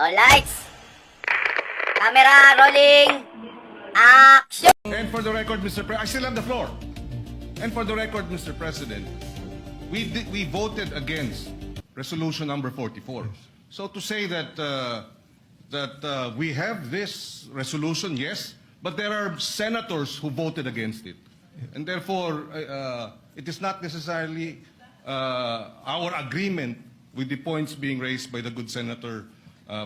All lights. Camera rolling. Action. And for the record, Mr. President, I still have the floor. And for the record, Mr. President, we voted against resolution number 44. So to say that we have this resolution, yes, but there are senators who voted against it, and therefore it is not necessarily our agreement with the points being raised by the good senator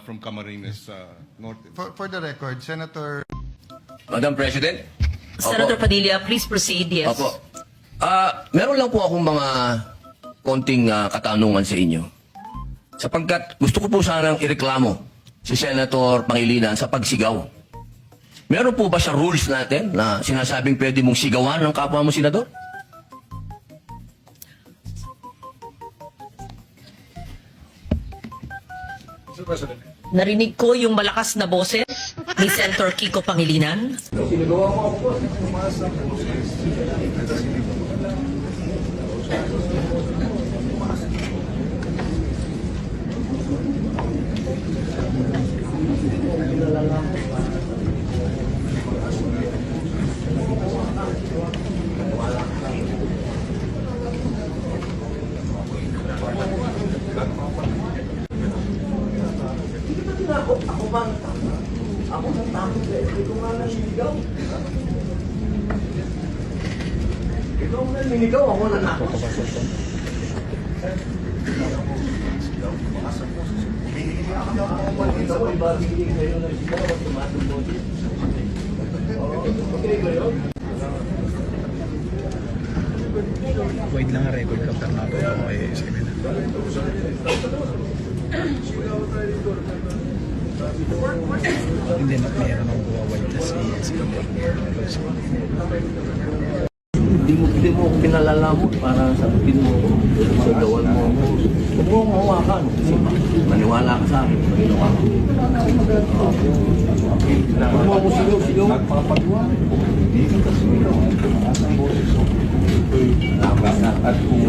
from Camarines Norte. For the record, Senator... Madam President? Senator Opo. Padilla, please proceed. Yes. Opo. Meron lang po akong mga konting katanungan sa inyo. Sapagkat gusto ko po sanang ireklamo si Senator Pangilinan sa pagsigaw. Meron po ba sa rules natin na sinasabing pwede mong sigawan ng kapwa mo senador? Narinig ko yung malakas na boses ni Senator Kiko Pangilinan. Ako nang takot sa iyo. Ikaw nga naninigaw. Ikaw nga naninigaw. Ako nang takot. Ito ko ibabigay kayo ng sigaw at tumatong mo din. Okay ba yun? Void lang ang record kapag nato yung kay seminar. Hindi na meron ang buwawal na si Hindi mo ako pinalalamot para sabihin mo ako. Sigawan mo ako. Huwag mo akong hawakan. Kasi maniwala ka sa akin. Maginawa ko. Huwag mo ako sigaw. Hindi ka sigaw. Asang boses ko. At kung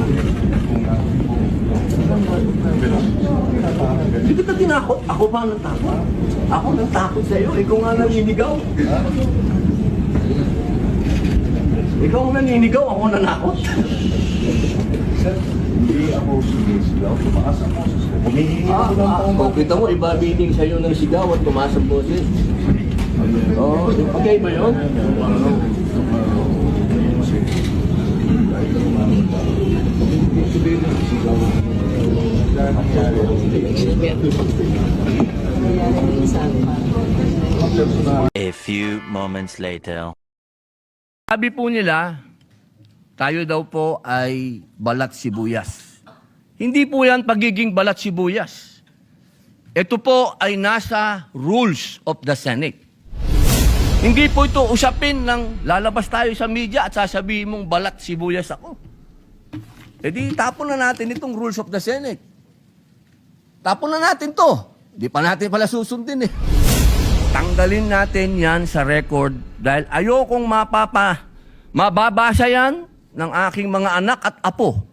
hindi kita tinakot. Ako pa nang takot. Ako nang takot sa'yo. Ikaw nga naninigaw. Ikaw ang naninigaw, ako nanakot. Hindi ako sumisigaw, tumaas ang boses ko. Humihingi ako ng Oh, kita mo, ibabiting sa'yo ng sigaw at tumaas ang boses. Oh, okay ba yun? A few moments later. Sabi po nila, tayo daw po ay balat sibuyas. Hindi po yan pagiging balat sibuyas. Ito po ay nasa rules of the Senate. Hindi po ito usapin ng lalabas tayo sa media at sasabihin mong balat sibuyas ako. E di tapon na natin itong rules of the Senate. Tapon na natin to. Di pa natin pala susundin eh. Tanggalin natin yan sa record dahil ayokong mababasa yan ng aking mga anak at apo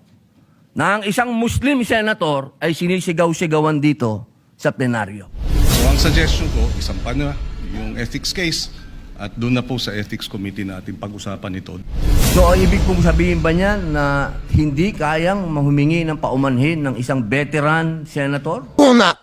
na ang isang Muslim senator ay sinisigaw-sigawan dito sa plenaryo. So ang suggestion ko, isampan na yung ethics case at doon na po sa ethics committee natin pag-usapan ito. So, ibig pong sabihin ba niyan na hindi kayang mahumingi ng paumanhin ng isang veteran senator? Una!